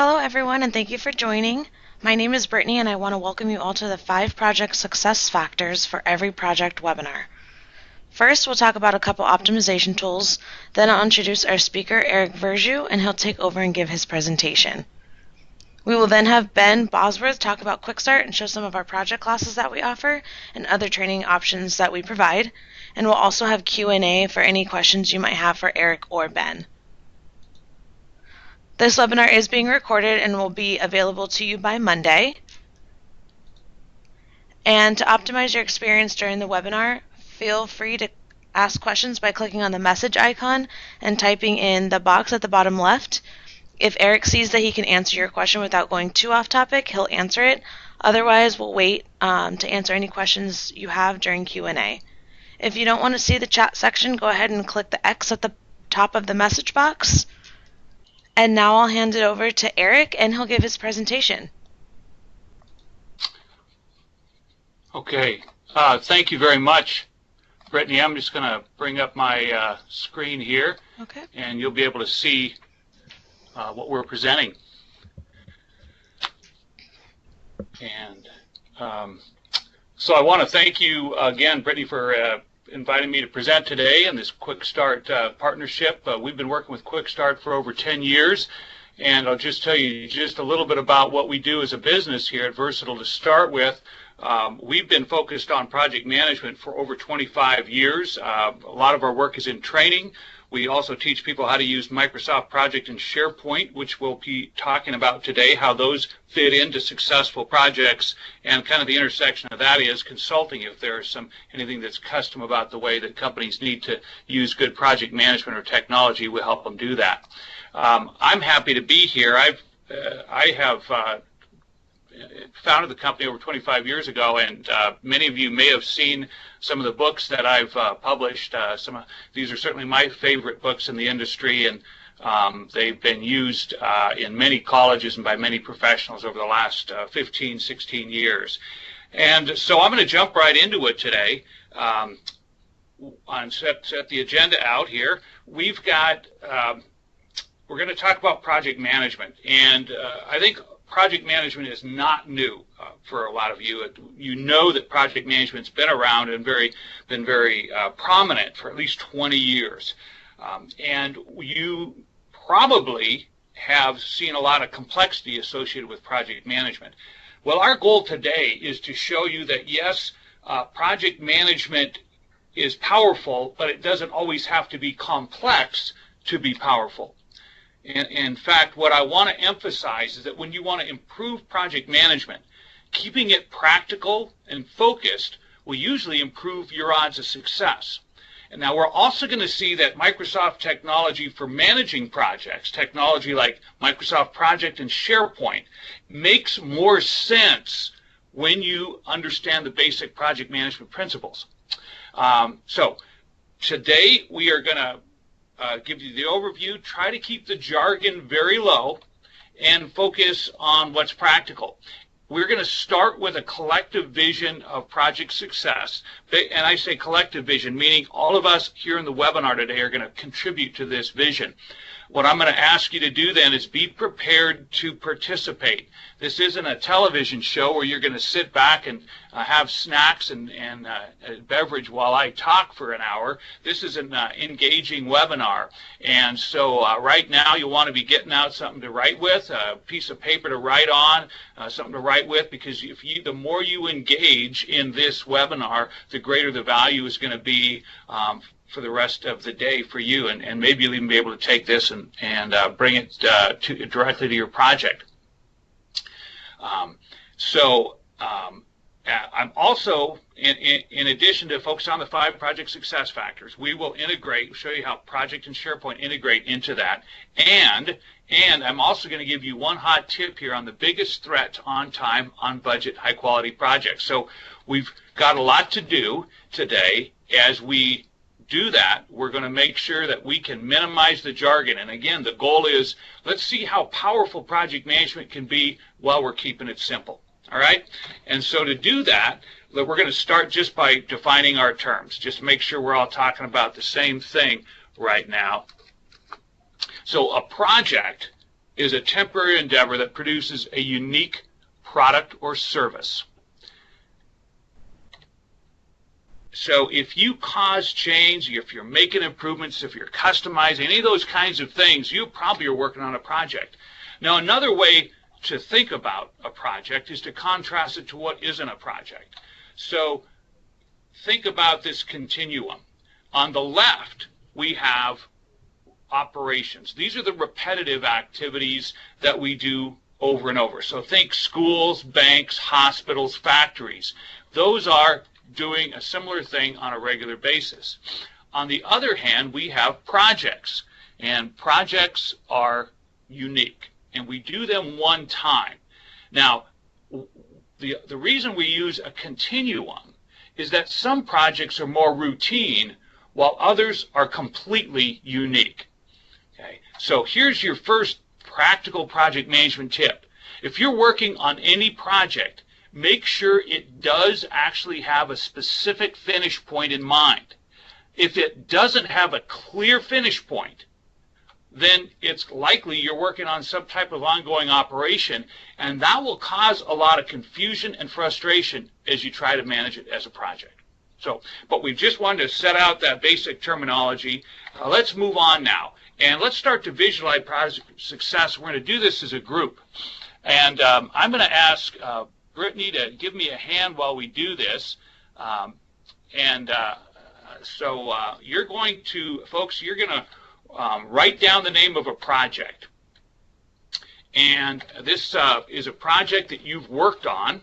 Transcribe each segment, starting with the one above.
Hello everyone and thank you for joining. My name is Brittany and I want to welcome you all to the 5 project success factors for every project webinar. First, we'll talk about a couple optimization tools, then I'll introduce our speaker Eric Verju and he'll take over and give his presentation. We will then have Ben Bosworth talk about QuickStart and show some of our project classes that we offer and other training options that we provide, and we'll also have Q&A for any questions you might have for Eric or Ben. This webinar is being recorded and will be available to you by Monday. And to optimize your experience during the webinar, feel free to ask questions by clicking on the message icon and typing in the box at the bottom left. If Eric sees that he can answer your question without going too off topic, he'll answer it. Otherwise, we'll wait to answer any questions you have during Q&A. If you don't want to see the chat section, go ahead and click the X at the top of the message box. And now I'll hand it over to Eric and he'll give his presentation. Okay, thank you very much, Brittany. I'm just going to bring up my screen here, Okay. and you'll be able to see what we're presenting. And so I want to thank you again, Brittany, for inviting me to present today in this QuickStart partnership. We've been working with QuickStart for over 10 years, and I'll just tell you just a little bit about what we do as a business here at Versatile to start with. We've been focused on project management for over 25 years. A lot of our work is in training. We also teach people how to use Microsoft Project and SharePoint, which we'll be talking about today, how those fit into successful projects, and kind of the intersection of that is consulting. If there's anything that's custom about the way that companies need to use good project management or technology, we'll help them do that. I'm happy to be here. I have founded the company over 25 years ago, and many of you may have seen some of the books that I've published. These are certainly my favorite books in the industry, and they've been used in many colleges and by many professionals over the last 15, 16 years. And so I'm going to jump right into it today. Set the agenda out here. We're going to talk about project management, and I think project management is not new for a lot of you. You know that project management's been around and been very prominent for at least 20 years. And you probably have seen a lot of complexity associated with project management. Well, our goal today is to show you that yes, project management is powerful, but it doesn't always have to be complex to be powerful. In fact, what I want to emphasize is that when you want to improve project management, keeping it practical and focused will usually improve your odds of success. And now we're also going to see that Microsoft technology for managing projects, technology like Microsoft Project and SharePoint, makes more sense when you understand the basic project management principles. So today we are going to give you the overview, try to keep the jargon very low, and focus on what's practical. We're going to start with a collective vision of project success. And I say collective vision, meaning all of us here in the webinar today are going to contribute to this vision. What I'm going to ask you to do then is be prepared to participate. This isn't a television show where you're going to sit back and have snacks and a beverage while I talk for an hour. This is an engaging webinar. And so right now you'll want to be getting out something to write with, a piece of paper to write on, something to write with, because the more you engage in this webinar, the greater the value is going to be for the rest of the day for you, and maybe you'll even be able to take this and bring it directly to your project. I'm also, in addition to focus on the 5 project success factors, we will show you how Project and SharePoint integrate into that, and I'm also going to give you one hot tip here on the biggest threat to on time, on budget, high quality projects. So we've got a lot to do today. As we do that, we're going to make sure that we can minimize the jargon. And again, the goal is, let's see how powerful project management can be while we're keeping it simple. All right? And so to do that, we're going to start just by defining our terms, just to make sure we're all talking about the same thing right now. So a project is a temporary endeavor that produces a unique product or service. So if you cause change, if you're making improvements, if you're customizing, any of those kinds of things, you probably are working on a project. Now, another way to think about a project is to contrast it to what isn't a project. So think about this continuum. On the left, we have operations. These are the repetitive activities that we do over and over. So think schools, banks, hospitals, factories. Those are doing a similar thing on a regular basis. On the other hand, we have projects, and projects are unique, and we do them one time. Now, the reason we use a continuum is that some projects are more routine while others are completely unique. Okay? So here's your first practical project management tip. If you're working on any project, make sure it does actually have a specific finish point in mind. If it doesn't have a clear finish point, then it's likely you're working on some type of ongoing operation, and that will cause a lot of confusion and frustration as you try to manage it as a project. So, but we just wanted to set out that basic terminology. Let's move on now, and let's start to visualize project success. We're going to do this as a group, and I'm going to ask Brittany to give me a hand while we do this. So you're going to, folks, you're going to write down the name of a project. And this is a project that you've worked on.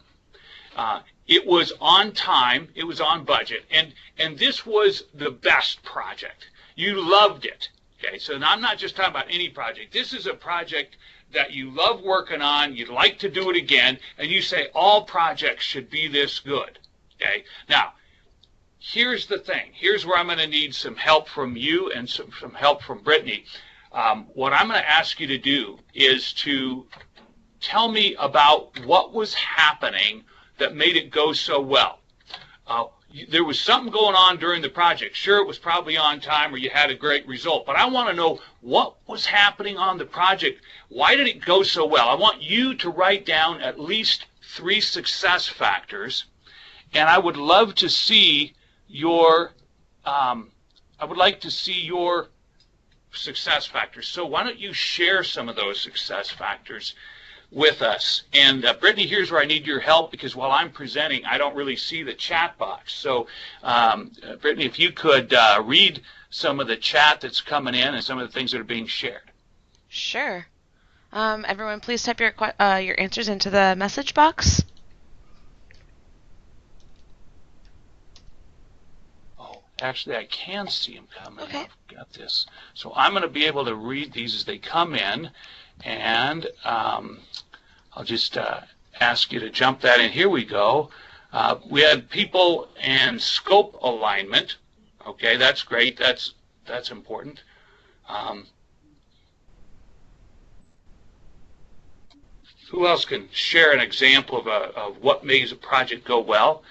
It was on time. It was on budget. And this was the best project. You loved it. Okay, so now I'm not just talking about any project. This is a project that you love working on, you'd like to do it again, and you say all projects should be this good. Okay? Now, here's the thing. Here's where I'm going to need some help from you and some help from Brittany. What I'm going to ask you to do is to tell me about what was happening that made it go so well. There was something going on during the project. Sure, it was probably on time or you had a great result, but I want to know what was happening on the project. Why did it go so well? I want you to write down at least 3 success factors, and I would love to see your success factors. So why don't you share some of those success factors with us? And Brittany, here's where I need your help, because while I'm presenting, I don't really see the chat box. So Brittany, if you could read some of the chat that's coming in and some of the things that are being shared. Sure. Everyone, please type your answers into the message box. Oh, actually, I can see them coming. Okay. I've got this. So I'm going to be able to read these as they come in. And I'll just ask you to jump that in. Here we go. We had people and scope alignment. Okay, that's great. That's important. Who else can share an example of what makes a project go well?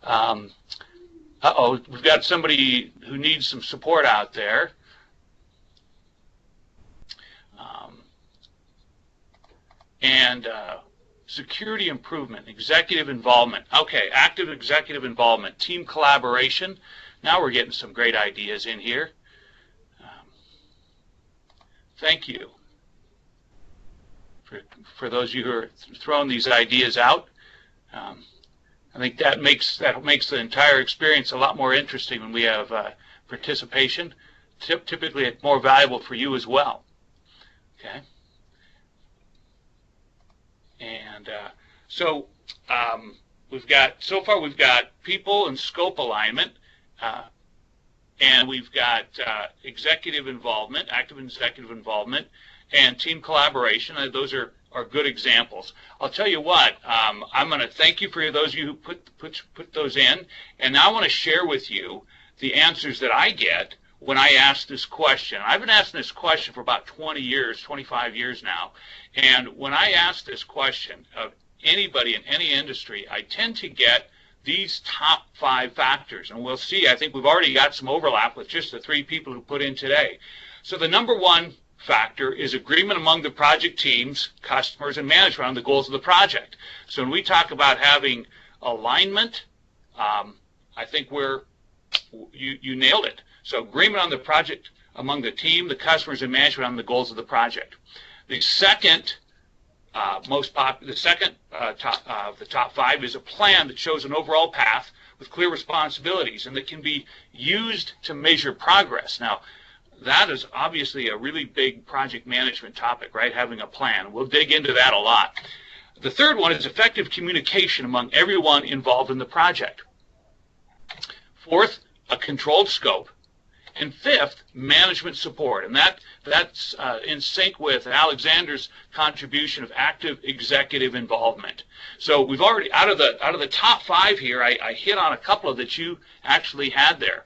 Uh-oh, we've got somebody who needs some support out there. And security improvement, executive involvement. Okay, active executive involvement, team collaboration. Now we're getting some great ideas in here. Thank you for those of you who are throwing these ideas out. I think that makes the entire experience a lot more interesting when we have participation. Typically, it's more valuable for you as well. Okay. And so we've got people and scope alignment, and we've got executive involvement, active executive involvement, and team collaboration. Those are good examples. I'll tell you what, I'm going to thank you for those of you who put those in, and now I want to share with you the answers that I get when I ask this question. I've been asking this question for about 20 years, 25 years now, and when I ask this question of anybody in any industry, I tend to get these top 5 factors, and we'll see. I think we've already got some overlap with just the 3 people who put in today. So the number one factor is agreement among the project teams, customers, and management on the goals of the project. So when we talk about having alignment, I think you nailed it. So agreement on the project among the team, the customers, and management on the goals of the project. The second the top five is a plan that shows an overall path with clear responsibilities and that can be used to measure progress. Now, that is obviously a really big project management topic, right? Having a plan. We'll dig into that a lot. The third one is effective communication among everyone involved in the project. Fourth, a controlled scope. And fifth, management support. And that's in sync with Alexander's contribution of active executive involvement. So we've already, out of the top five here, I hit on a couple of that you actually had there.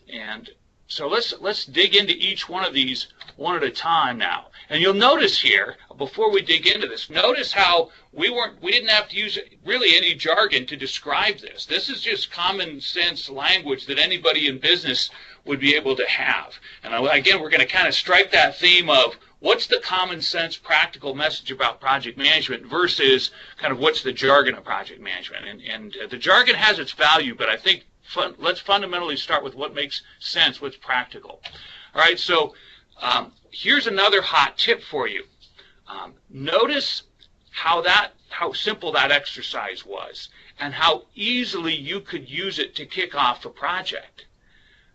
And so let's dig into each one of these one at a time now. And you'll notice here, before we dig into this, notice how we didn't have to use really any jargon to describe this. This is just common sense language that anybody in business would be able to have. And again, we're going to kind of strike that theme of what's the common sense practical message about project management versus kind of what's the jargon of project management. And the jargon has its value, but I think let's fundamentally start with what makes sense, what's practical. All right, so here's another hot tip for you. Notice how simple that exercise was and how easily you could use it to kick off a project.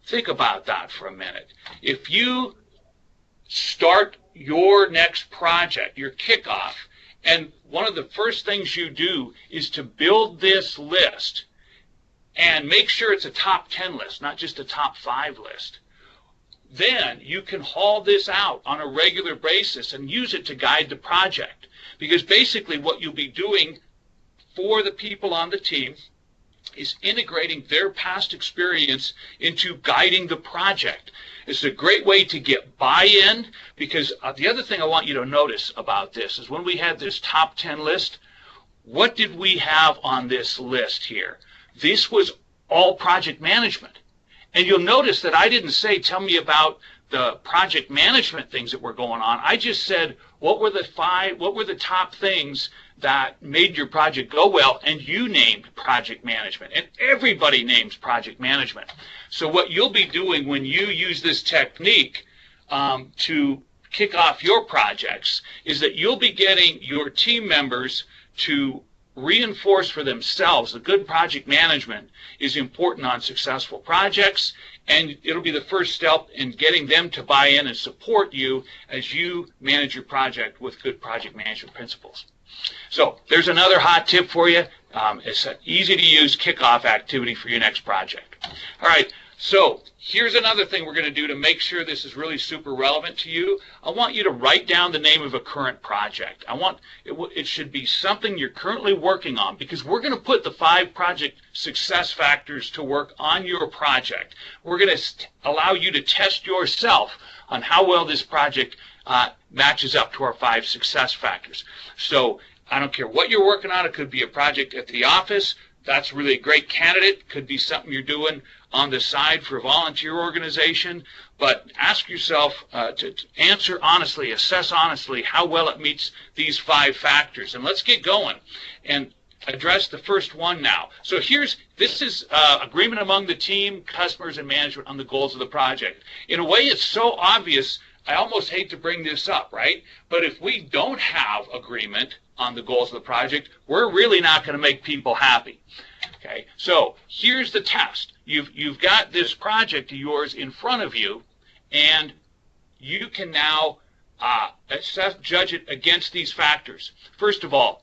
Think about that for a minute. If you start your next project, your kickoff, and one of the first things you do is to build this list and make sure it's a top 10 list, not just a top 5 list, then you can haul this out on a regular basis and use it to guide the project. Because basically what you'll be doing for the people on the team is integrating their past experience into guiding the project. It's a great way to get buy-in, because the other thing I want you to notice about this is when we had this top 10 list, what did we have on this list here? This was all project management. And you'll notice that I didn't say, tell me about the project management things that were going on. I just said, what were the top things that made your project go well? And you named project management. And everybody names project management. So what you'll be doing when you use this technique to kick off your projects is that you'll be getting your team members to reinforce for themselves that good project management is important on successful projects, and it'll be the first step in getting them to buy in and support you as you manage your project with good project management principles. So there's another hot tip for you. It's an easy to use kickoff activity for your next project. All right, so here's another thing we're going to do to make sure this is really super relevant to you. I want you to write down the name of a current project. It should be something you're currently working on, because we're going to put the 5 project success factors to work on your project. We're going to allow you to test yourself on how well this project matches up to our 5 success factors. So I don't care what you're working on. It could be a project at the office. That's really a great candidate. Could be something you're doing on the side for a volunteer organization. But ask yourself to answer honestly, assess honestly how well it meets these 5 factors. And let's get going and address the first one now. So this is agreement among the team, customers, and management on the goals of the project. In a way, it's so obvious, I almost hate to bring this up, right? But if we don't have agreement on the goals of the project, we're really not going to make people happy. Okay, so here's the test. You've got this project of yours in front of you, and you can now judge it against these factors. First of all,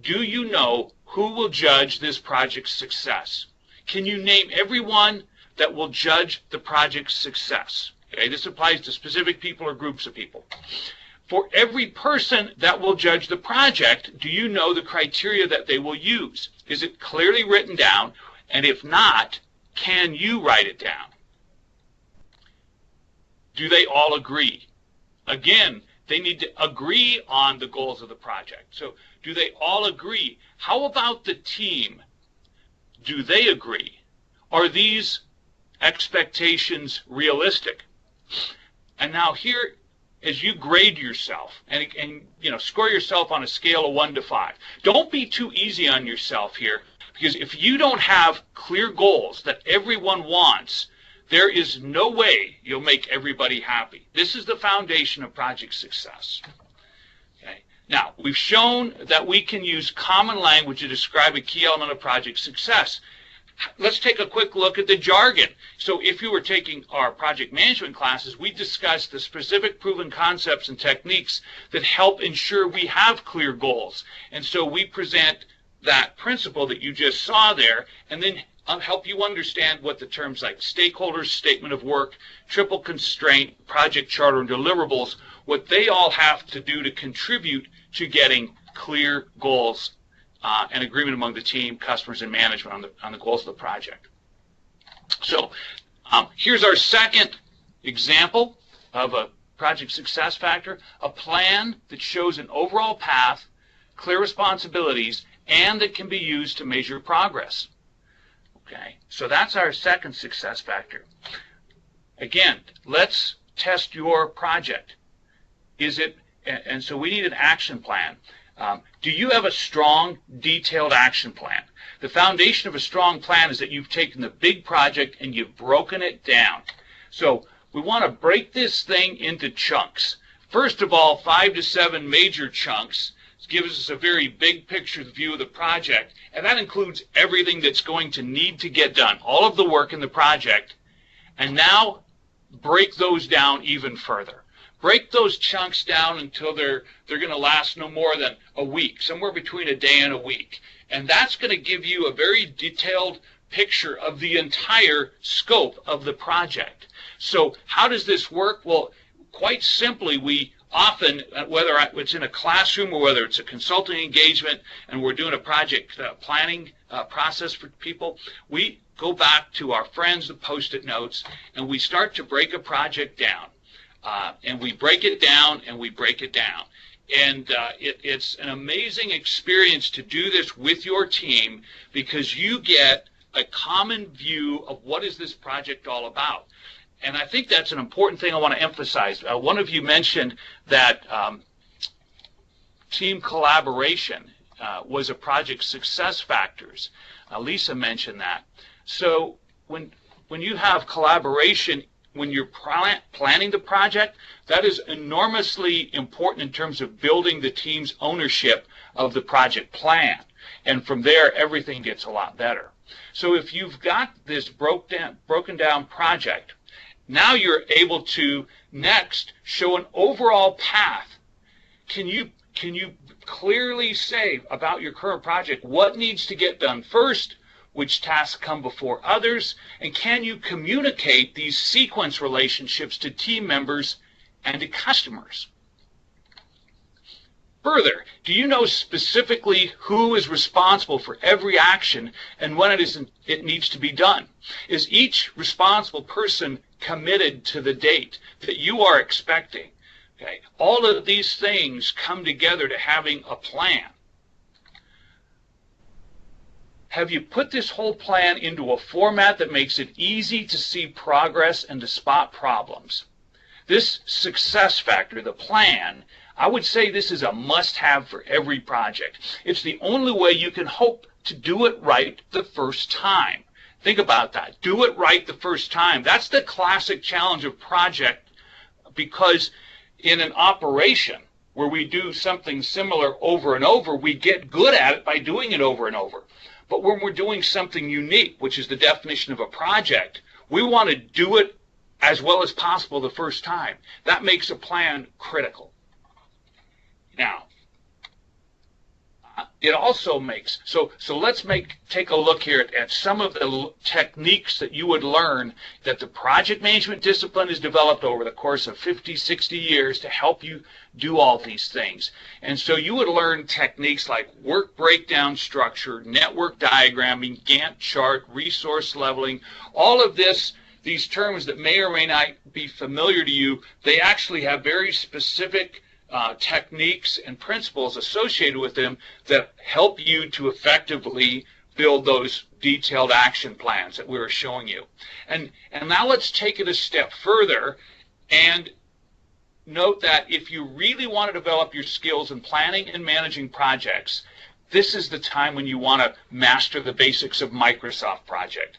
do you know who will judge this project's success? Can you name everyone that will judge the project's success? Okay, this applies to specific people or groups of people. For every person that will judge the project, do you know the criteria that they will use? Is it clearly written down? And if not, can you write it down? Do they all agree? Again, they need to agree on the goals of the project. So do they all agree? How about the team? Do they agree? Are these expectations realistic? And now here, as you grade yourself and score yourself on a scale of 1 to 5. Don't be too easy on yourself here, because if you don't have clear goals that everyone wants, there is no way you'll make everybody happy. This is the foundation of project success. Okay. Now, we've shown that we can use common language to describe a key element of project success. Let's take a quick look at the jargon. So if you were taking our project management classes, we discussed the specific proven concepts and techniques that help ensure we have clear goals. And so we present that principle that you just saw there, and then help you understand what the terms like stakeholders, statement of work, triple constraint, project charter, and deliverables, what they all have to do to contribute to getting clear goals and agreement among the team, customers, and management on the goals of the project. So here's our second example of a project success factor, a plan that shows an overall path, clear responsibilities, and that can be used to measure progress. Okay, so that's our second success factor. Again, let's test your project. And so we need an action plan. Do you have a strong, detailed action plan? The foundation of a strong plan is that you've taken the big project and you've broken it down. So we want to break this thing into chunks. First of all, 5 to 7 major chunks gives us a very big picture view of the project, and that includes everything that's going to need to get done, all of the work in the project. And now break those down even further. Break those chunks down until they're going to last no more than a week, somewhere between a day and a week. And that's going to give you a very detailed picture of the entire scope of the project. So how does this work? Well, quite simply, we often, whether it's in a classroom or whether it's a consulting engagement and we're doing a project planning process for people, we go back to our friends, the Post-it notes, and we start to break a project down. And we break it down and we break it down. And it's an amazing experience to do this with your team, because you get a common view of what is this project all about. And I think that's an important thing I want to emphasize. One of you mentioned that team collaboration was a project success factors. Lisa mentioned that. So when you have collaboration, when you're planning the project, that is enormously important in terms of building the team's ownership of the project plan. And from there, everything gets a lot better. So if you've got this broken down project, now you're able to next show an overall path. Can you clearly say about your current project what needs to get done first, which tasks come before others, and can you communicate these sequence relationships to team members and to customers? Further, do you know specifically who is responsible for every action and when it needs to be done? Is each responsible person committed to the date that you are expecting? Okay. All of these things come together to having a plan. Have you put this whole plan into a format that makes it easy to see progress and to spot problems? This success factor, the plan, I would say this is a must-have for every project. It's the only way you can hope to do it right the first time. Think about that. Do it right the first time. That's the classic challenge of project, because in an operation where we do something similar over and over, we get good at it by doing it over and over. But when we're doing something unique, which is the definition of a project, we want to do it as well as possible the first time. That makes a plan critical. Now, it also makes, so let's take a look here at some of the techniques that you would learn that the project management discipline has developed over the course of 50, 60 years to help you do all these things. And so you would learn techniques like work breakdown structure, network diagramming, Gantt chart, resource leveling, all of this. These terms that may or may not be familiar to you, they actually have very specific techniques and principles associated with them that help you to effectively build those detailed action plans that we were showing you. And now let's take it a step further and note that if you really want to develop your skills in planning and managing projects, this is the time when you want to master the basics of Microsoft Project.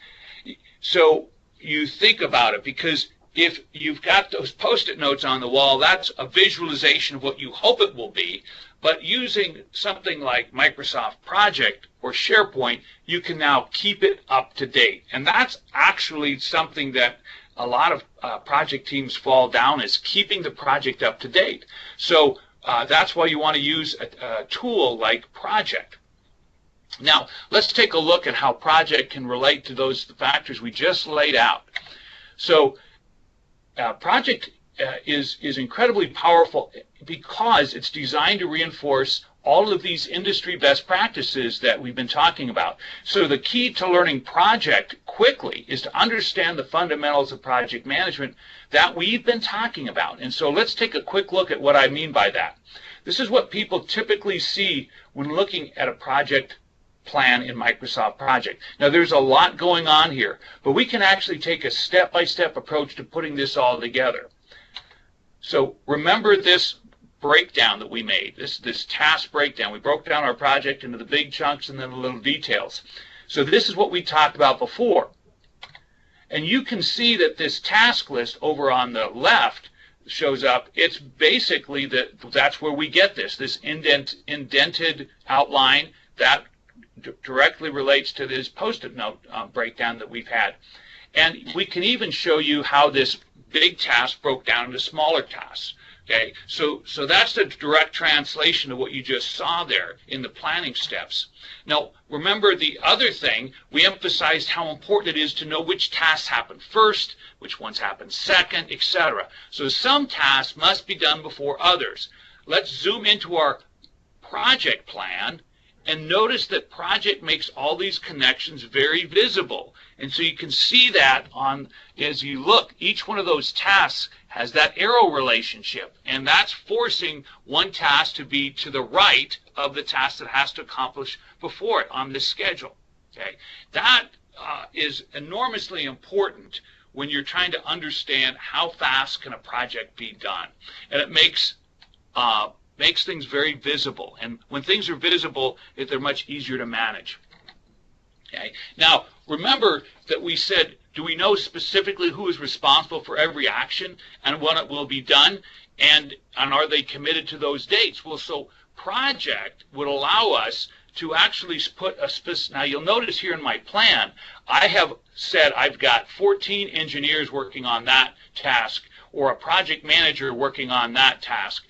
So you think about it, because if you've got those Post-it notes on the wall, that's a visualization of what you hope it will be. But using something like Microsoft Project or SharePoint, you can now keep it up to date. And that's actually something that a lot of project teams fall down, is keeping the project up to date. So that's why you want to use a tool like Project. Now, let's take a look at how Project can relate to those factors we just laid out. So Project is incredibly powerful because it's designed to reinforce all of these industry best practices that we've been talking about. So the key to learning Project quickly is to understand the fundamentals of project management that we've been talking about. And so let's take a quick look at what I mean by that. This is what people typically see when looking at a project plan in Microsoft Project. Now, there's a lot going on here, but we can actually take a step-by-step approach to putting this all together. So remember this breakdown that we made, this task breakdown. We broke down our project into the big chunks and then the little details. So this is what we talked about before. And you can see that this task list over on the left shows up. It's basically that's where we get this indented outline that directly relates to this Post-it note breakdown that we've had. And we can even show you how this big task broke down into smaller tasks. Okay, so that's the direct translation of what you just saw there in the planning steps. Now, remember the other thing, we emphasized how important it is to know which tasks happen first, which ones happen second, etc. So some tasks must be done before others. Let's zoom into our project plan and notice that Project makes all these connections very visible. And so you can see that as you look, each one of those tasks has that arrow relationship, and that's forcing one task to be to the right of the task that has to accomplish before it on this schedule. Okay, that is enormously important when you're trying to understand how fast can a project be done, and it makes things very visible. And when things are visible, they're much easier to manage. Okay. Now, remember that we said, do we know specifically who is responsible for every action and when it will be done? And are they committed to those dates? Well, so Project would allow us to actually put a specific. Now, you'll notice here in my plan, I have said I've got 14 engineers working on that task or a project manager working on that task.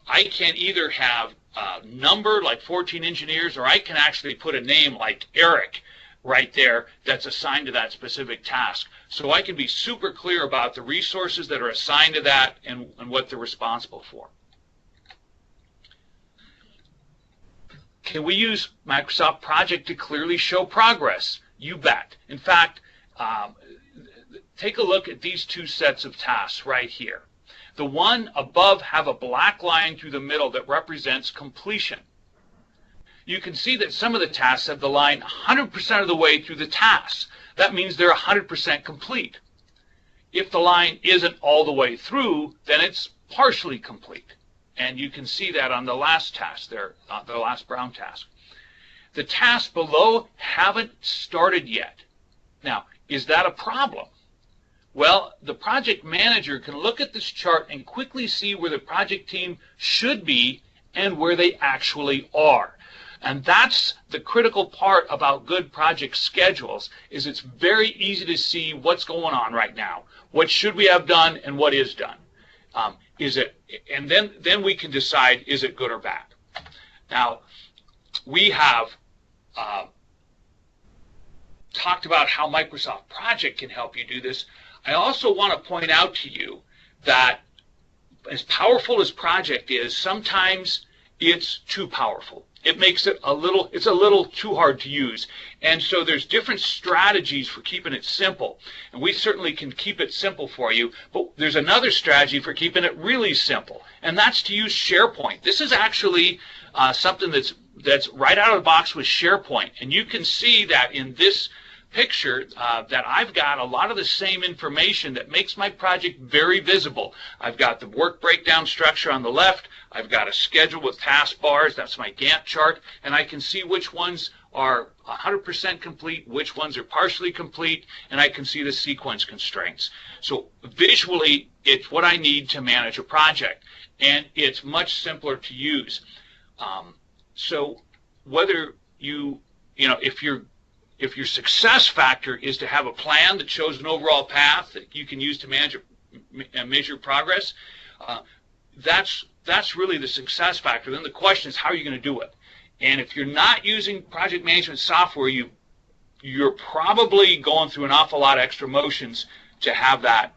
I can either have a number like 14 engineers, or I can actually put a name like Eric right there that's assigned to that specific task. So I can be super clear about the resources that are assigned to that and what they're responsible for. Can we use Microsoft Project to clearly show progress? You bet. In fact, take a look at these two sets of tasks right here. The one above have a black line through the middle that represents completion. You can see that some of the tasks have the line 100% of the way through the task. That means they're 100% complete. If the line isn't all the way through, then it's partially complete. And you can see that on the last task there, the last brown task. The tasks below haven't started yet. Now, is that a problem? Well, the project manager can look at this chart and quickly see where the project team should be and where they actually are. And that's the critical part about good project schedules, is it's very easy to see what's going on right now. What should we have done and what is done? And then we can decide, is it good or bad? Now, we have talked about how Microsoft Project can help you do this. I also want to point out to you that as powerful as Project is, sometimes it's too powerful. It makes it it's a little too hard to use. And so there's different strategies for keeping it simple. And we certainly can keep it simple for you, but there's another strategy for keeping it really simple, and that's to use SharePoint. This is actually something that's right out of the box with SharePoint. And you can see that in this picture that I've got a lot of the same information that makes my project very visible. I've got the work breakdown structure on the left. I've got a schedule with task bars. That's my Gantt chart. And I can see which ones are 100% complete, which ones are partially complete, and I can see the sequence constraints. So visually, it's what I need to manage a project, and it's much simpler to use. So whether if your success factor is to have a plan that shows an overall path that you can use to manage and measure progress, that's really the success factor. Then the question is, how are you going to do it? And if you're not using project management software, you're probably going through an awful lot of extra motions to have that,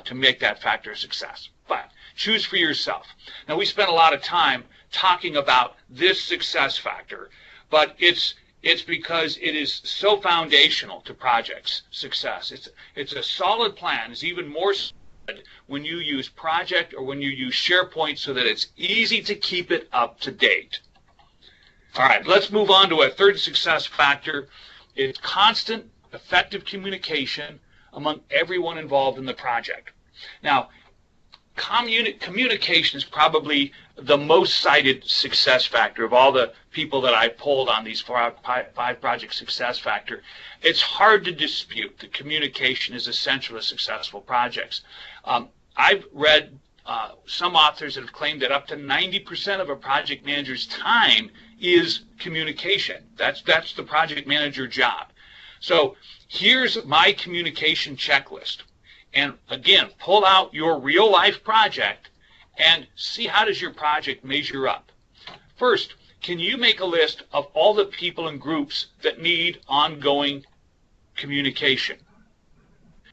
to make that factor a success. But choose for yourself. Now, we spent a lot of time talking about this success factor, but it's because it is so foundational to projects' success. It's a solid plan. It's even more solid when you use Project or when you use SharePoint so that it's easy to keep it up to date. All right, let's move on to a third success factor. It's constant, effective communication among everyone involved in the project. Now, communication is probably the most cited success factor of all the people that I polled on these five project success factor. It's hard to dispute that communication is essential to successful projects. I've read some authors that have claimed that up to 90% of a project manager's time is communication. That's the project manager job. So here's my communication checklist. And again, pull out your real life project and see how does your project measure up. First, can you make a list of all the people and groups that need ongoing communication?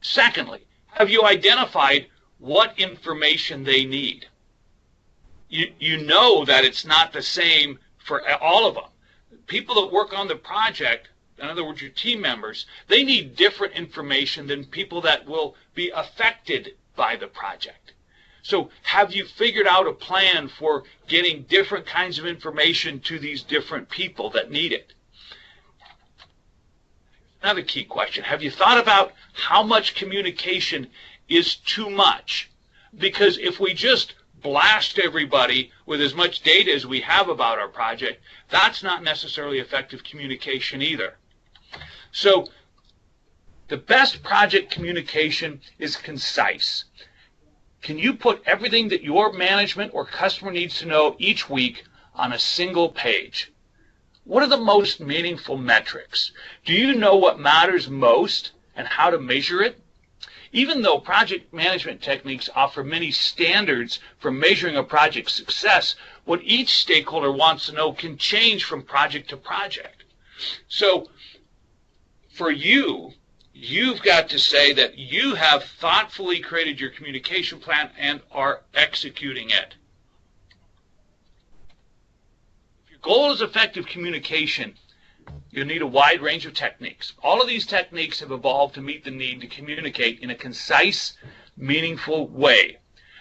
Secondly, have you identified what information they need? You know that it's not the same for all of them. People that work on the project, in other words, your team members, they need different information than people that will be affected by the project. So have you figured out a plan for getting different kinds of information to these different people that need it? Another key question, have you thought about how much communication is too much? Because if we just blast everybody with as much data as we have about our project, that's not necessarily effective communication either. So the best project communication is concise. Can you put everything that your management or customer needs to know each week on a single page? What are the most meaningful metrics? Do you know what matters most and how to measure it? Even though project management techniques offer many standards for measuring a project's success, what each stakeholder wants to know can change from project to project. So for you, you've got to say that you have thoughtfully created your communication plan and are executing it. If your goal is effective communication, you'll need a wide range of techniques. All of these techniques have evolved to meet the need to communicate in a concise, meaningful way.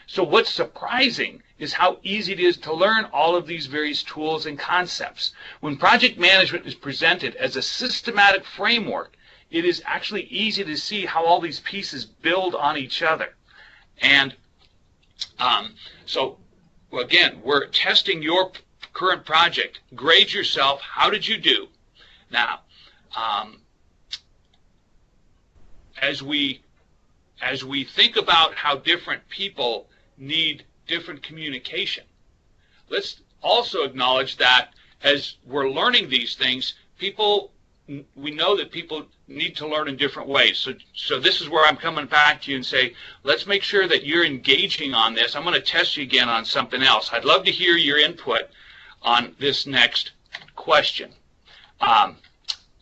So what's surprising is how easy it is to learn all of these various tools and concepts. When project management is presented as a systematic framework, it is actually easy to see how all these pieces build on each other. And so, again, we're testing your current project. Grade yourself. How did you do? Now, as we think about how different people need different communication, let's also acknowledge that as we're learning these things, we know that people need to learn in different ways. So this is where I'm coming back to you and say, let's make sure that you're engaging on this. I'm going to test you again on something else. I'd love to hear your input on this next question.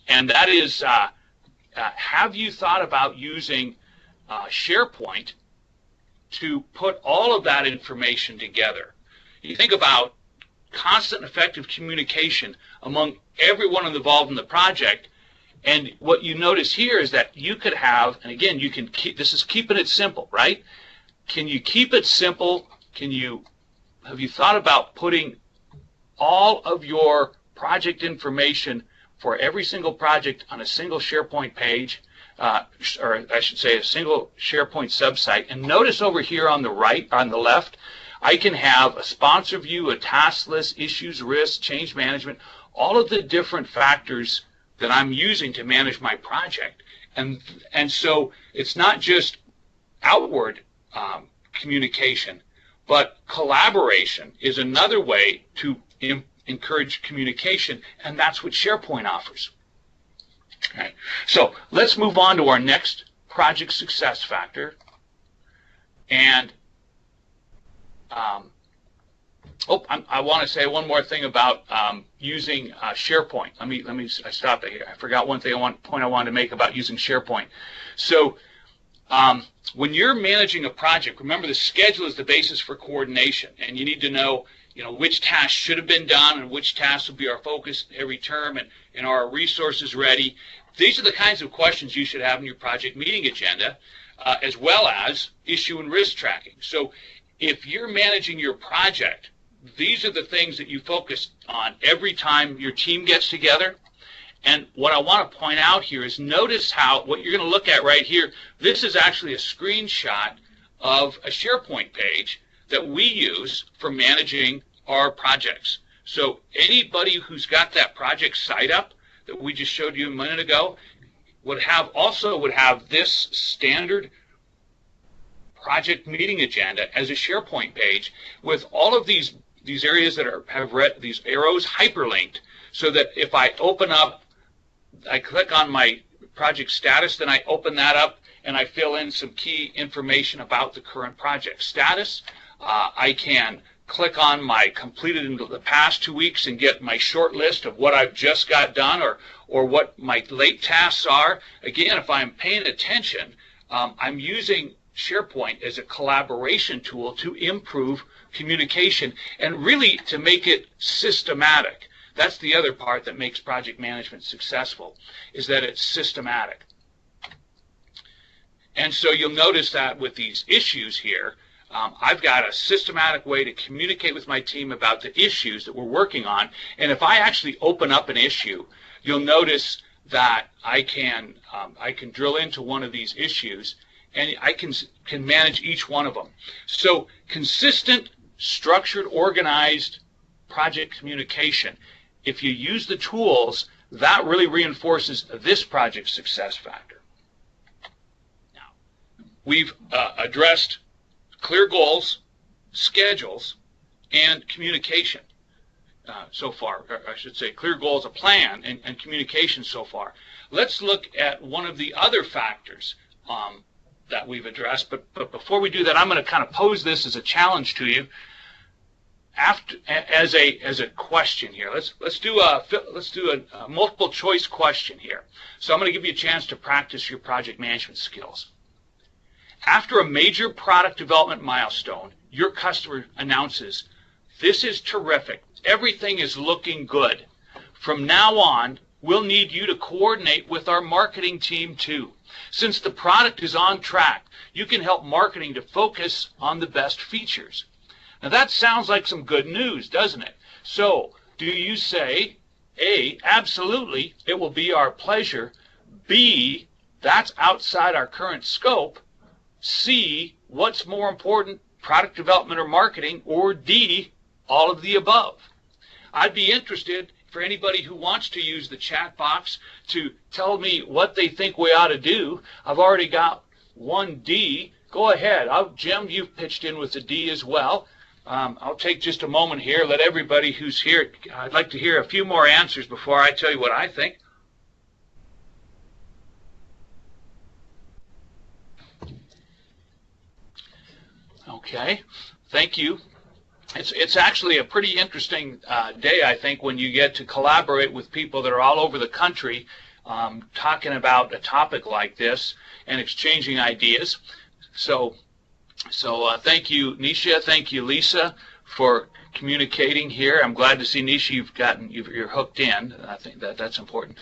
And that is, have you thought about using SharePoint to put all of that information together? You think about constant effective communication among everyone involved in the project, and what you notice here is that you could have, and again, you can keep, this is keeping it simple, right? Can you keep it simple? Have you thought about putting all of your project information for every single project on a single SharePoint page, or I should say a single SharePoint subsite. And notice over here on the right, on the left, I can have a sponsor view, a task list, issues, risks, change management, all of the different factors that I'm using to manage my project. And so it's not just outward communication, but collaboration is another way to encourage communication, and that's what SharePoint offers. Okay. So let's move on to our next project success factor. And I want to say one more thing about using SharePoint. I stopped here. I forgot one point I wanted to make about using SharePoint. So when you're managing a project, remember the schedule is the basis for coordination, and you need to know which tasks should have been done and which tasks will be our focus every term, and are our resources ready. These are the kinds of questions you should have in your project meeting agenda, as well as issue and risk tracking. So if you're managing your project, these are the things that you focus on every time your team gets together. And what I want to point out here is notice how what you're going to look at right here, this is actually a screenshot of a SharePoint page that we use for managing our projects. So anybody who's got that project site up that we just showed you a minute ago would have this standard project meeting agenda as a SharePoint page with all of these areas that have these arrows hyperlinked, so that if I open up, I click on my project status, then I open that up and I fill in some key information about the current project status. I can click on my completed in the past 2 weeks and get my short list of what I've just got done, or what my late tasks are. Again, if I'm paying attention, I'm using SharePoint as a collaboration tool to improve communication and really to make it systematic. That's the other part that makes project management successful, is that it's systematic. And so you'll notice that with these issues here, I've got a systematic way to communicate with my team about the issues that we're working on. And if I actually open up an issue, you'll notice that I can drill into one of these issues, and I can manage each one of them. So consistent, structured, organized project communication, if you use the tools, that really reinforces this project success factor. Now, we've addressed clear goals, schedules, and communication so far. Or I should say clear goals, a plan, and communication so far. Let's look at one of the other factors that we've addressed. But before we do that, I'm going to kind of pose this as a challenge to you, as a question here. Let's do a multiple choice question here. So I'm going to give you a chance to practice your project management skills. After a major product development milestone, your customer announces, "This is terrific. Everything is looking good. From now on, we'll need you to coordinate with our marketing team too. Since the product is on track, you can help marketing to focus on the best features." Now that sounds like some good news, doesn't it? So do you say, A, absolutely, it will be our pleasure, B, that's outside our current scope, C, what's more important, product development or marketing, or D, all of the above? I'd be interested for anybody who wants to use the chat box to tell me what they think we ought to do. I've already got one D. Go ahead. Jim, you've pitched in with a D as well. I'll take just a moment here, let everybody who's here, I'd like to hear a few more answers before I tell you what I think. Okay, thank you. It's actually a pretty interesting day, I think, when you get to collaborate with people that are all over the country talking about a topic like this and exchanging ideas. So thank you, Nisha. Thank you, Lisa, for communicating here. I'm glad to see, Nisha, you're hooked in. I think that's important.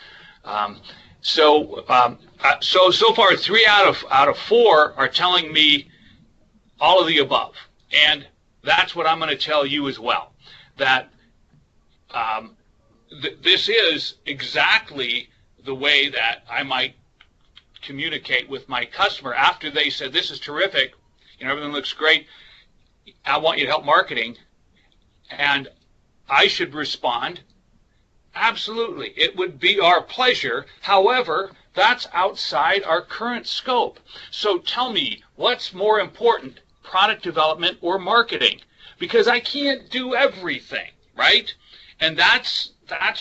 So far, 3 out of 4 are telling me all of the above, and that's what I'm going to tell you as well. That this is exactly the way that I might communicate with my customer after they said, this is terrific, everything looks great, I want you to help marketing. And I should respond, absolutely, it would be our pleasure. However, that's outside our current scope. So tell me, what's more important, product development or marketing? Because I can't do everything, right? And that's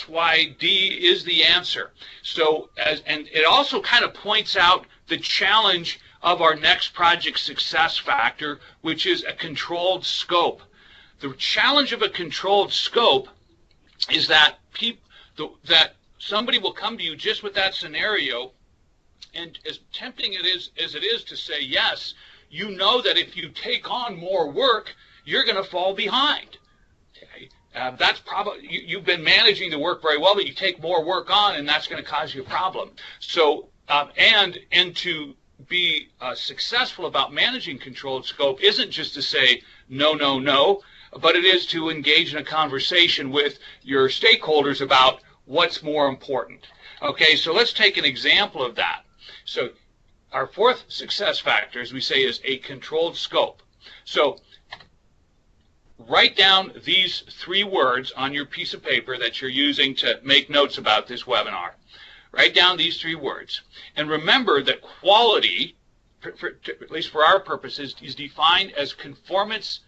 why D is the answer. So, and it also kind of points out the challenge of our next project success factor, which is a controlled scope. The challenge of a controlled scope is that that somebody will come to you just with that scenario, and as tempting as it is to say yes, you know that if you take on more work, you're going to fall behind. Okay? That's probably you've been managing the work very well, but you take more work on, and that's going to cause you a problem. So, and to be successful about managing controlled scope isn't just to say no, no, no, but it is to engage in a conversation with your stakeholders about what's more important. Okay, so let's take an example of that. So our fourth success factor, as we say, is a controlled scope. So write down these 3 words on your piece of paper that you're using to make notes about this webinar. Write down these 3 words. And remember that quality, at least for our purposes, is defined as conformance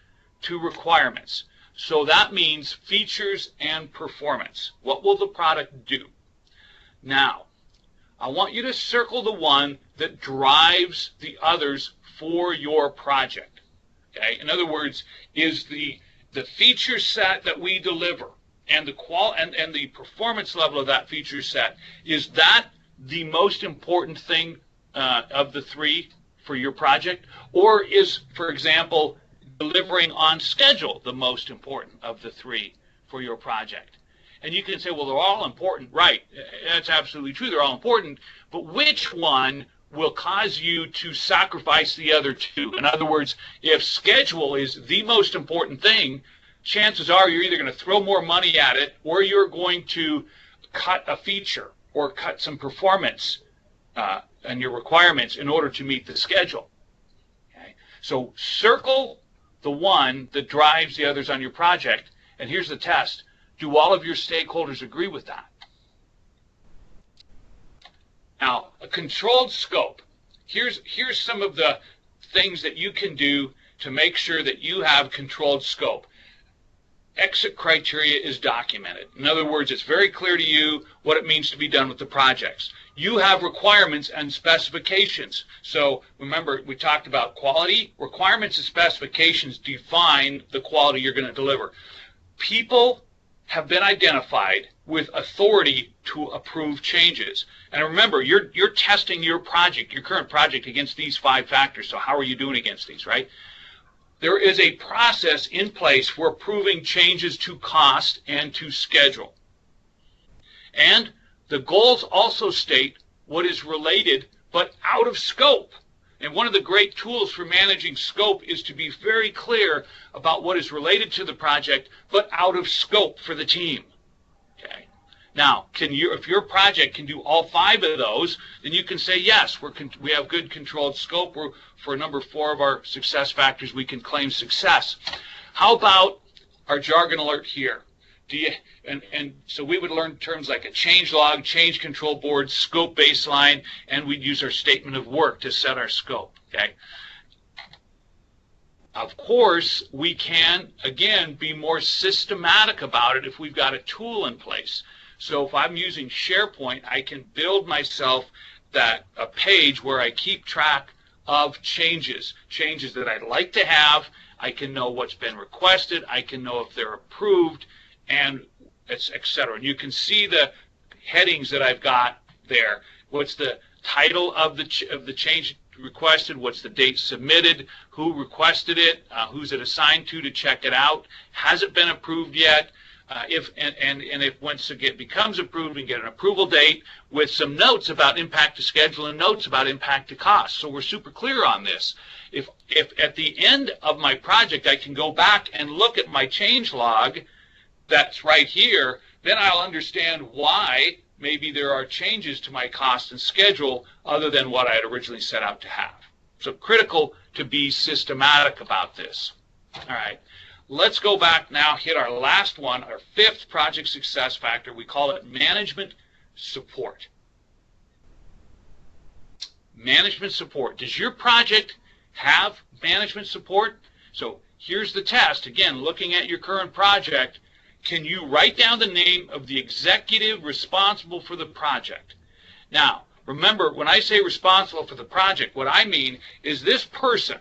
to requirements. So that means features and performance. What will the product do? Now, I want you to circle the one that drives the others for your project. Okay? In other words, is the feature set that we deliver and the performance level of that feature set, is that the most important thing of the 3 for your project? Or is, for example, delivering on schedule the most important of the 3 for your project? And you can say, well, they're all important. Right, that's absolutely true, they're all important, but which one will cause you to sacrifice the other 2? In other words, if schedule is the most important thing, chances are you're either going to throw more money at it, or you're going to cut a feature or cut some performance and your requirements in order to meet the schedule. Okay? So circle the one that drives the others on your project, and here's the test. Do all of your stakeholders agree with that? Now, a controlled scope. Here's some of the things that you can do to make sure that you have controlled scope. Exit criteria is documented. In other words, it's very clear to you what it means to be done with the projects. You have requirements and specifications. So remember, we talked about quality. Requirements and specifications define the quality you're going to deliver. People have been identified with authority to approve changes. And remember, you're testing your project, your current project, against these 5 factors. So how are you doing against these, right? There is a process in place for approving changes to cost and to schedule. And the goals also state what is related but out of scope. And one of the great tools for managing scope is to be very clear about what is related to the project but out of scope for the team. Okay. Now, if your project can do all 5 of those, then you can say, yes, we have good controlled scope. For number 4 of our success factors, we can claim success. How about our jargon alert here? So we would learn terms like a change log, change control board, scope baseline, and we'd use our statement of work to set our scope. Okay. Of course, we can, again, be more systematic about it if we've got a tool in place. So if I'm using SharePoint, I can build myself a page where I keep track of changes that I'd like to have. I can know what's been requested. I can know if they're approved, and etc. And you can see the headings that I've got there. What's the title of the change requested? What's the date submitted? Who requested it? Who's it assigned to check it out? Has it been approved yet? If once it becomes approved, we get an approval date with some notes about impact to schedule and notes about impact to cost. So we're super clear on this. If at the end of my project I can go back and look at my change log that's right here, then I'll understand why maybe there are changes to my cost and schedule other than what I had originally set out to have. So critical to be systematic about this. All right, let's go back now, hit our last one, our fifth project success factor. We call it management support. Management support. Does your project have management support? So here's the test. Again, looking at your current project, can you write down the name of the executive responsible for the project? Now, remember, when I say responsible for the project, what I mean is this person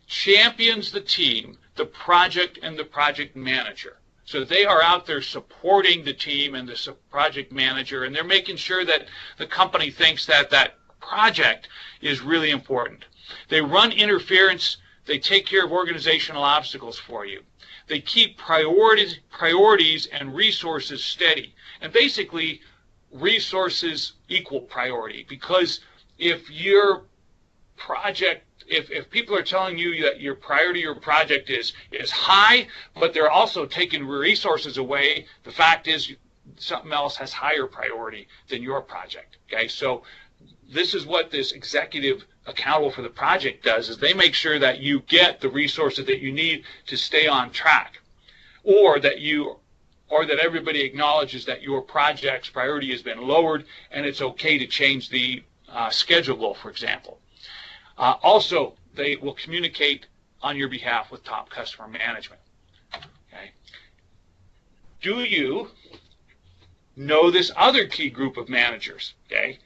champions the team, the project, and the project manager. So they are out there supporting the team and the project manager, and they're making sure that the company thinks that that project is really important. They run interference. They take care of organizational obstacles for you. They keep priorities and resources steady. And basically, resources equal priority, because if your project, if people are telling you that your priority or project is high, but they're also taking resources away, the fact is something else has higher priority than your project. Okay, so this is what this executive accountable for the project does, is they make sure that you get the resources that you need to stay on track, or that everybody acknowledges that your project's priority has been lowered and it's okay to change the schedule goal, for example. Also, they will communicate on your behalf with top customer management. Okay. Do you know this other key group of managers? Okay.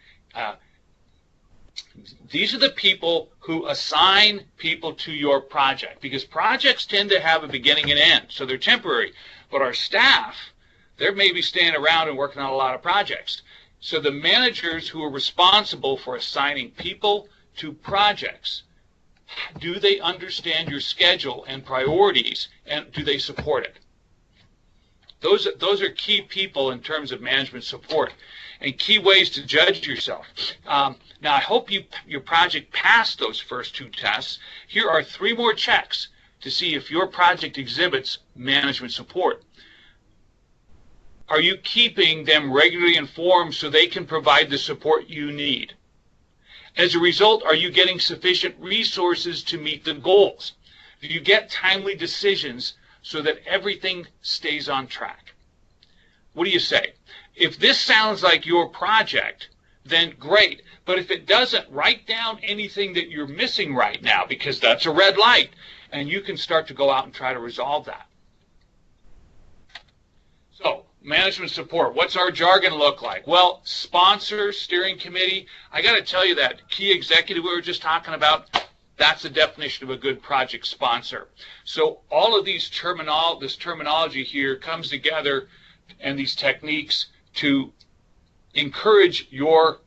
These are the people who assign people to your project, because projects tend to have a beginning and end, so they're temporary. But our staff, they're maybe staying around and working on a lot of projects. So the managers who are responsible for assigning people to projects, do they understand your schedule and priorities, and do they support it? Those are key people in terms of management support, and key ways to judge yourself. Now, I hope your project passed those first two tests. Here are 3 more checks to see if your project exhibits management support. Are you keeping them regularly informed so they can provide the support you need? As a result, are you getting sufficient resources to meet the goals? Do you get timely decisions so that everything stays on track? What do you say? If this sounds like your project, then great. But if it doesn't, write down anything that you're missing right now, because that's a red light, and you can start to go out and try to resolve that. So, management support. What's our jargon look like? Well, sponsor, steering committee. I got to tell you that key executive we were just talking about, that's the definition of a good project sponsor. So all of these this terminology here comes together, and these techniques to encourage your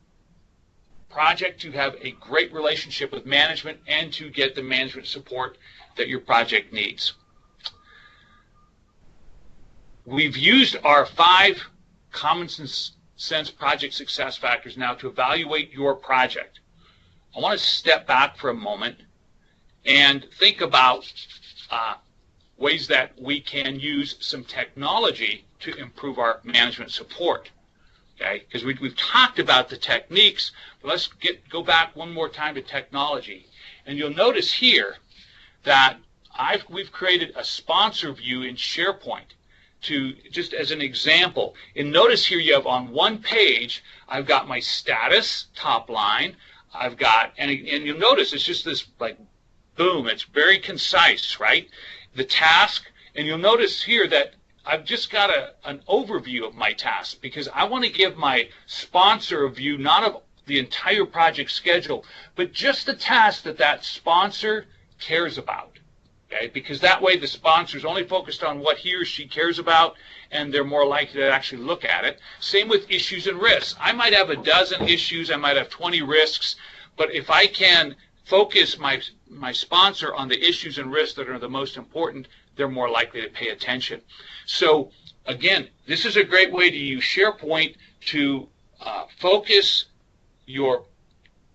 project to have a great relationship with management and to get the management support that your project needs. We've used our 5 common sense project success factors now to evaluate your project. I want to step back for a moment and think about ways that we can use some technology to improve our management support. Okay, because we've talked about the techniques, but let's go back one more time to technology. And you'll notice here that we've created a sponsor view in SharePoint to, just as an example. And notice here you have on one page, I've got my status top line. I've got, and you'll notice it's just this like boom, it's very concise, right? The task, and you'll notice here that I've just got an overview of my task, because I want to give my sponsor a view not of the entire project schedule, but just the task that sponsor cares about. Okay? Because that way the sponsor is only focused on what he or she cares about, and they're more likely to actually look at it. Same with issues and risks. I might have a dozen issues, I might have 20 risks, but if I can focus my sponsor on the issues and risks that are the most important, they're more likely to pay attention. So again, this is a great way to use SharePoint to focus your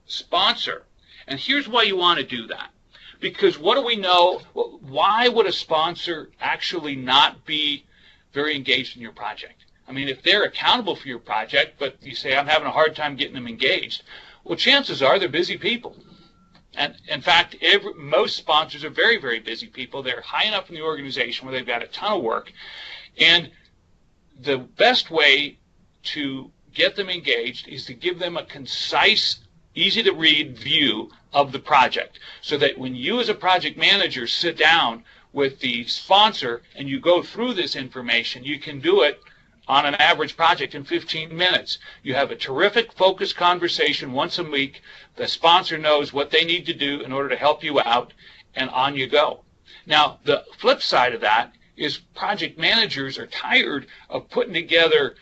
sponsor. And here's why you want to do that. Because what do we know? Why would a sponsor actually not be very engaged in your project? I mean, if they're accountable for your project, but you say, I'm having a hard time getting them engaged, well, chances are they're busy people. And in fact, most sponsors are very, very busy people. They're high enough in the organization where they've got a ton of work. And the best way to get them engaged is to give them a concise, easy-to-read view of the project, so that when you as a project manager sit down with the sponsor and you go through this information, you can do it on an average project in 15 minutes. You have a terrific focused conversation once a week. The sponsor knows what they need to do in order to help you out, and on you go. Now, the flip side of that is project managers are tired of putting together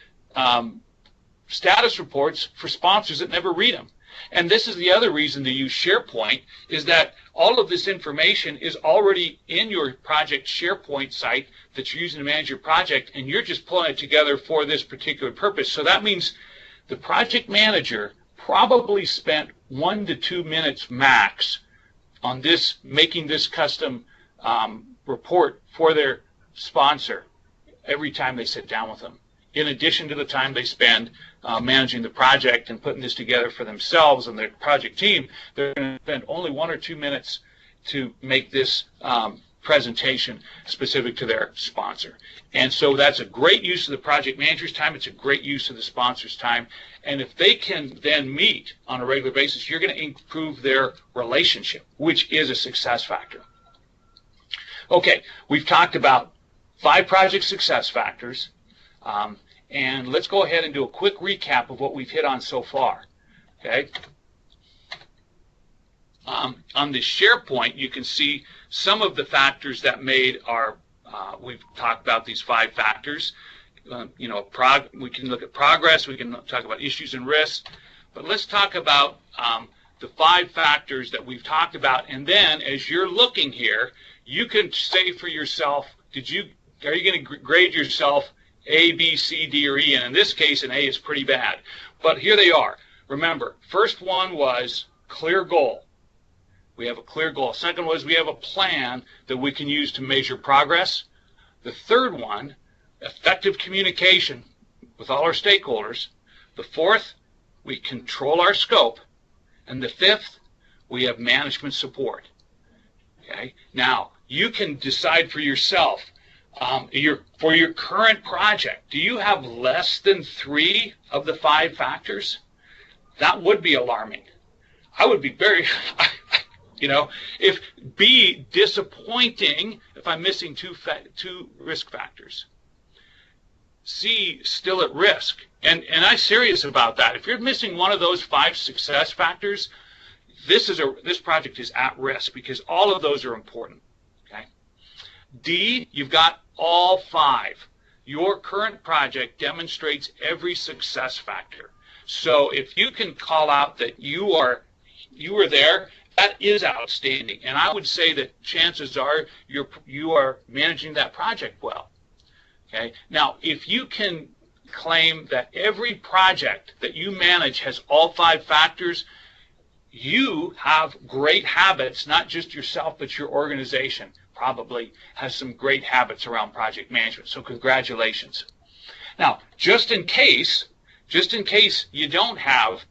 status reports for sponsors that never read them. And this is the other reason to use SharePoint, is that all of this information is already in your project SharePoint site that you're using to manage your project, and you're just pulling it together for this particular purpose. So that means the project manager probably spent 1 to 2 minutes max on this, making this custom report for their sponsor every time they sit down with them, in addition to the time they spend managing the project and putting this together for themselves and their project team. They're going to spend only 1 or 2 minutes to make this presentation specific to their sponsor. And so that's a great use of the project manager's time. It's a great use of the sponsor's time. And if they can then meet on a regular basis, you're going to improve their relationship, which is a success factor. Okay, we've talked about 5 project success factors. And let's go ahead and do a quick recap of what we've hit on so far. Okay. On the SharePoint, you can see some of the factors that made our, we've talked about these 5 factors. We can look at progress, we can talk about issues and risks, but let's talk about the 5 factors that we've talked about. And then as you're looking here, you can say for yourself, are you going to grade yourself A, B, C, D, or E? And in this case, an A is pretty bad. But here they are. Remember, first one was clear goal. We have a clear goal. Second was we have a plan that we can use to measure progress. The third one, effective communication with all our stakeholders. The fourth, we control our scope. And the fifth, we have management support. Okay? Now, you can decide for yourself, for your current project, do you have less than 3 of the 5 factors? That would be alarming. I would be very, if B, disappointing if I'm missing 2 risk factors. C, still at risk. And I'm serious about that. If you're missing one of those 5 success factors, this project is at risk, because all of those are important. Okay. D, you've got all 5. Your current project demonstrates every success factor. So if you can call out that you were there, that is outstanding. And I would say that chances are you are managing that project well. Okay. Now, if you can claim that every project that you manage has all 5 factors, you have great habits, not just yourself, but your organization probably has some great habits around project management. So congratulations. Now, just in case you don't have,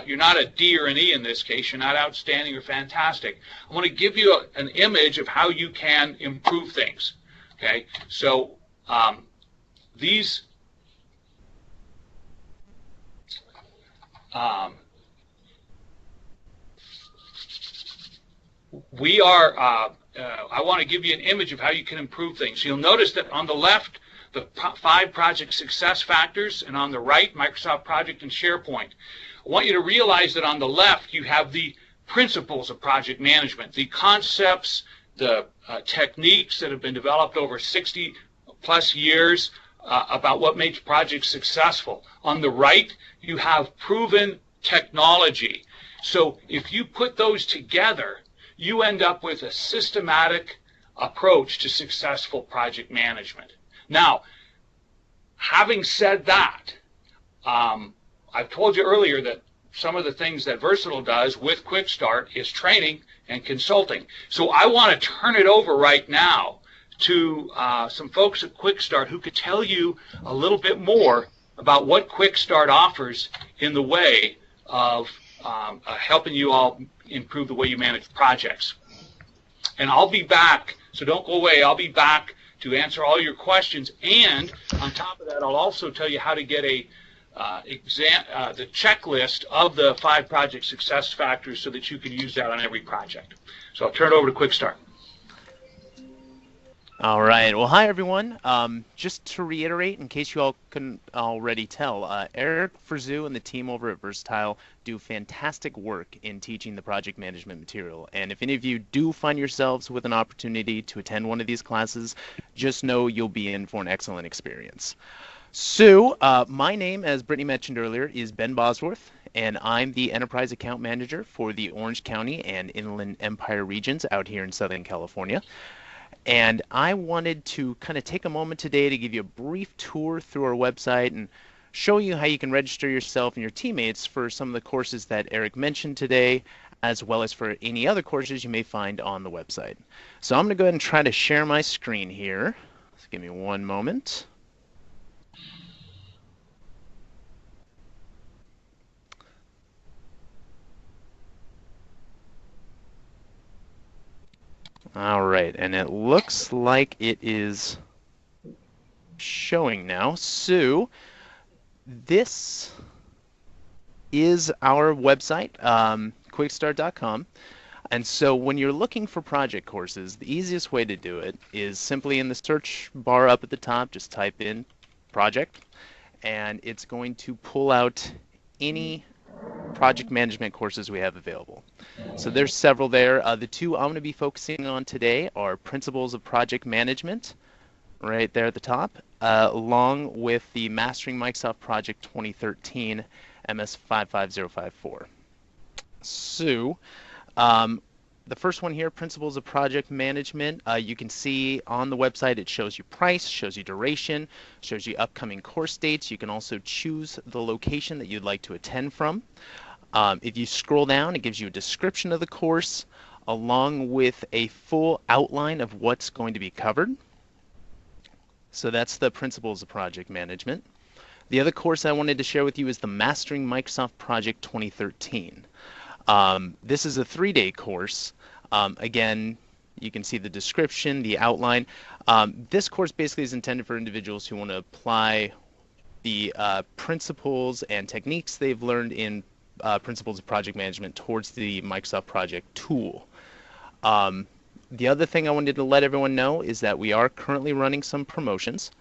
you're not a D or an E in this case, you're not outstanding or fantastic, I want to give you an image of how you can improve things. Okay, so these I want to give you an image of how you can improve things. You'll notice that on the left, the 5 project success factors, and on the right, Microsoft Project and SharePoint. I want you to realize that on the left, you have the principles of project management, the concepts, the techniques that have been developed over 60 plus years about what makes projects successful. On the right, you have proven technology. So if you put those together, you end up with a systematic approach to successful project management. Now, having said that, I've told you earlier that some of the things that Versatile does with Quick Start is training and consulting. So I want to turn it over right now to some folks at Quick Start who could tell you a little bit more about what Quick Start offers in the way of helping you all improve the way you manage projects. And I'll be back, so don't go away. I'll be back to answer all your questions, and on top of that, I'll also tell you how to get the checklist of the 5 project success factors so that you can use that on every project. So I'll turn it over to Quick Start. All right. Well, hi, everyone. Just to reiterate, in case you all couldn't already tell, Eric Frizzou and the team over at Versatile do fantastic work in teaching the project management material. And if any of you do find yourselves with an opportunity to attend one of these classes, just know you'll be in for an excellent experience. So my name, as Brittany mentioned earlier, is Ben Bosworth, and I'm the Enterprise Account Manager for the Orange County and Inland Empire regions out here in Southern California. And I wanted to kind of take a moment today to give you a brief tour through our website and show you how you can register yourself and your teammates for some of the courses that Eric mentioned today, as well as for any other courses you may find on the website. So I'm going to go ahead and try to share my screen here. So give me one moment. All right, and it looks like it is showing now. So this is our website, quickstart.com. And so when you're looking for project courses, the easiest way to do it is simply in the search bar up at the top, just type in project, and it's going to pull out any project management courses we have available. So there's several there. The 2 I'm going to be focusing on today are Principles of Project Management, right there at the top, along with the Mastering Microsoft Project 2013 MS 55054. So the first one here, Principles of Project Management, you can see on the website it shows you price, shows you duration, shows you upcoming course dates. You can also choose the location that you'd like to attend from. If you scroll down, it gives you a description of the course along with a full outline of what's going to be covered. So that's the Principles of Project Management. The other course I wanted to share with you is the Mastering Microsoft Project 2013. This is a 3-day course. Again, you can see the description, the outline. This course basically is intended for individuals who want to apply the principles and techniques they've learned in Principles of Project Management towards the Microsoft Project tool. The other thing I wanted to let everyone know is that we are currently running some promotions.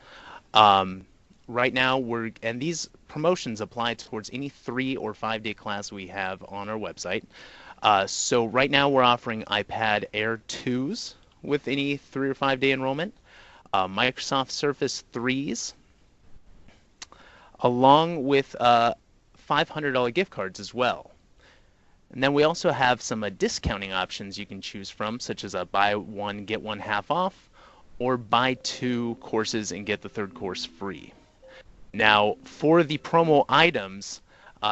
Right now, and these promotions apply towards any 3 or 5-day class we have on our website. So right now we're offering iPad Air 2s with any 3 or 5-day enrollment, Microsoft Surface 3s, along with $500 gift cards as well. And then we also have some discounting options you can choose from, such as a buy 1 get 1 half off, or buy 2 courses and get the 3rd course free. Now, for the promo items,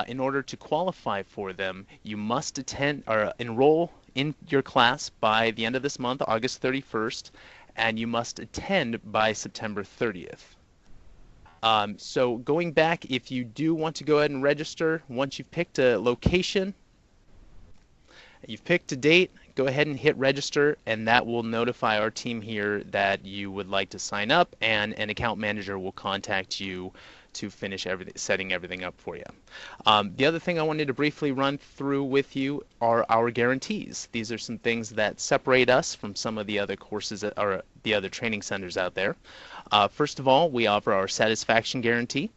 in order to qualify for them, you must attend or enroll in your class by the end of this month, August 31st, and you must attend by September 30th. So going back, if you do want to go ahead and register, once you've picked a location, you've picked a date, go ahead and hit register, and that will notify our team here that you would like to sign up, and an account manager will contact you to finish setting everything up for you. The other thing I wanted to briefly run through with you are our guarantees. These are some things that separate us from some of the other courses or the other training centers out there. First of all, we offer our satisfaction guarantee.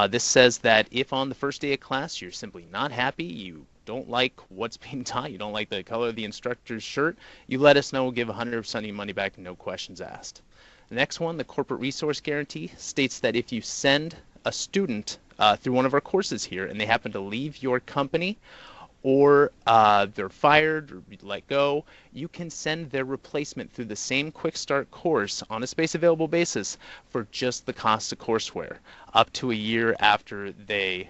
This says that if on the first day of class you're simply not happy, you don't like what's being taught, you don't like the color of the instructor's shirt, you let us know, we'll give 100% of your money back, no questions asked. The next one, the corporate resource guarantee, states that if you send a student through one of our courses here and they happen to leave your company, or they're fired or let go, you can send their replacement through the same Quick Start course on a space available basis for just the cost of courseware, up to a year after they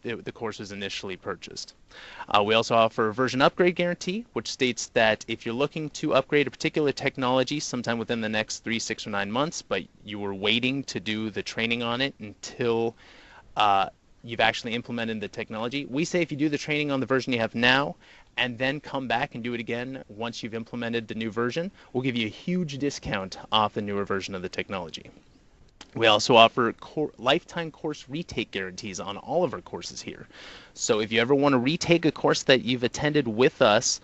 the course was initially purchased. We also offer a version upgrade guarantee, which states that if you're looking to upgrade a particular technology sometime within the next 3, 6, or 9 months, but you were waiting to do the training on it until you've actually implemented the technology, we say if you do the training on the version you have now and then come back and do it again once you've implemented the new version, we'll give you a huge discount off the newer version of the technology. We also offer lifetime course retake guarantees on all of our courses here. So if you ever want to retake a course that you've attended with us,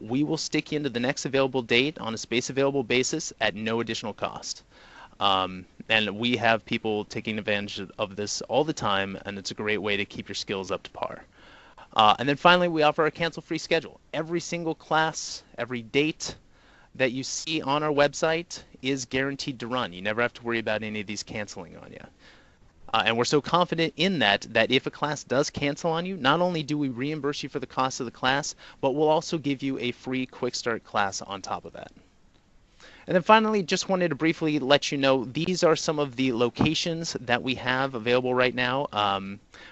we will stick you into the next available date on a space available basis at no additional cost. And we have people taking advantage of this all the time, and it's a great way to keep your skills up to par. And then finally, we offer a cancel-free schedule. Every single class, every date that you see on our website is guaranteed to run. You never have to worry about any of these canceling on you. And we're so confident in that if a class does cancel on you, not only do we reimburse you for the cost of the class, but we'll also give you a free Quick Start class on top of that. And then finally, just wanted to briefly let you know, these are some of the locations that we have available right now.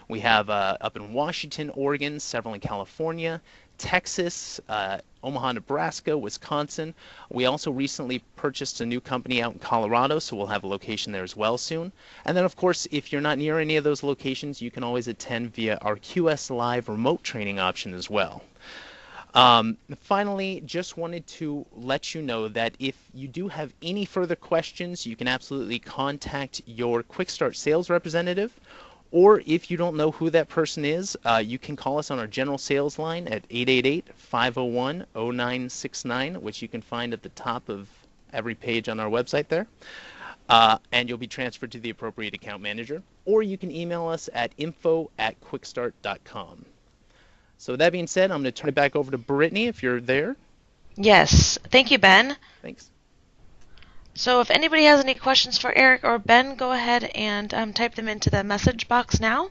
We have up in Washington, Oregon, several in California, Texas, Omaha, Nebraska, Wisconsin. We also recently purchased a new company out in Colorado, so we'll have a location there as well soon. And then, of course, if you're not near any of those locations, you can always attend via our QS Live remote training option as well. Finally, just wanted to let you know that if you do have any further questions, you can absolutely contact your Quick Start sales representative, or if you don't know who that person is, you can call us on our general sales line at 888-501-0969, which you can find at the top of every page on our website there. And you'll be transferred to the appropriate account manager, or you can email us at info@quickstart.com. So with that being said, I'm going to turn it back over to Brittany if you're there. Yes. Thank you, Ben. Thanks. So if anybody has any questions for Eric or Ben, go ahead and type them into the message box now,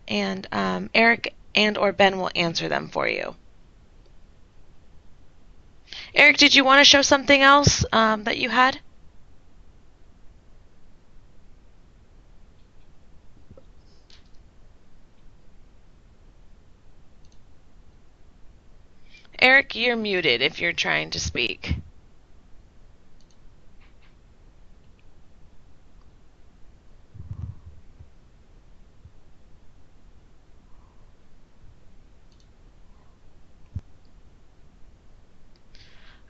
and Eric and or Ben will answer them for you. Eric, did you want to show something else that you had? Eric, you're muted if you're trying to speak.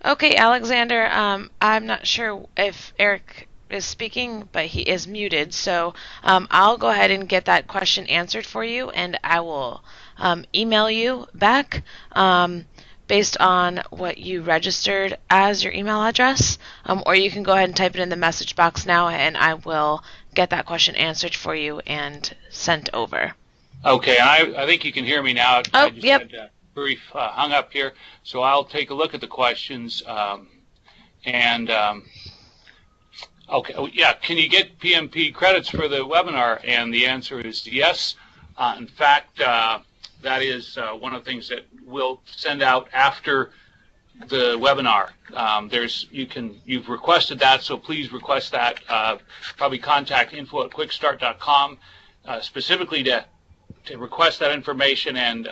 Okay, Alexander, I'm not sure if Eric is speaking, but he is muted, so I'll go ahead and get that question answered for you, and I will email you back based on what you registered as your email address, or you can go ahead and type it in the message box now, and I will get that question answered for you and sent over. Okay, I think you can hear me now. Oh, I just yep. had brief hung up here, so I'll take a look at the questions. Okay, yeah, can you get PMP credits for the webinar? And the answer is yes. In fact, that is one of the things that we'll send out after the webinar. You've requested that, so please request that. Probably contact info@quickstart.com specifically to request that information, and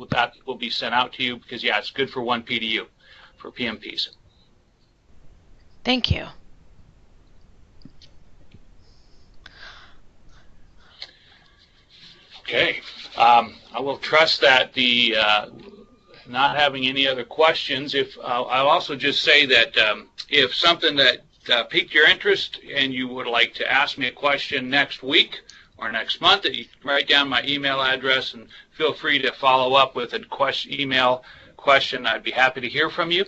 that will be sent out to you because, yeah, it's good for one PDU for PMPs. Thank you. Okay. I will trust that the not having any other questions. I'll also just say that if something that piqued your interest and you would like to ask me a question next week or next month, that you can write down my email address and feel free to follow up with an email question. I'd be happy to hear from you.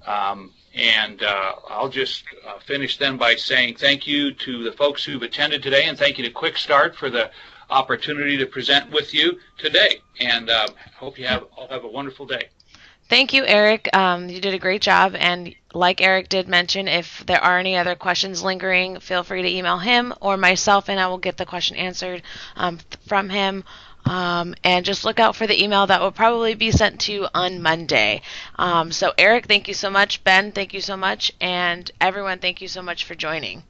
I'll just finish then by saying thank you to the folks who've attended today, and thank you to Quick Start for the opportunity to present with you today. And hope you all have a wonderful day. Thank you, Eric. You did a great job. And like Eric did mention, if there are any other questions lingering, feel free to email him or myself, and I will get the question answered from him. And just look out for the email that will probably be sent to you on Monday. So Eric, thank you so much. Ben, thank you so much. And everyone, thank you so much for joining.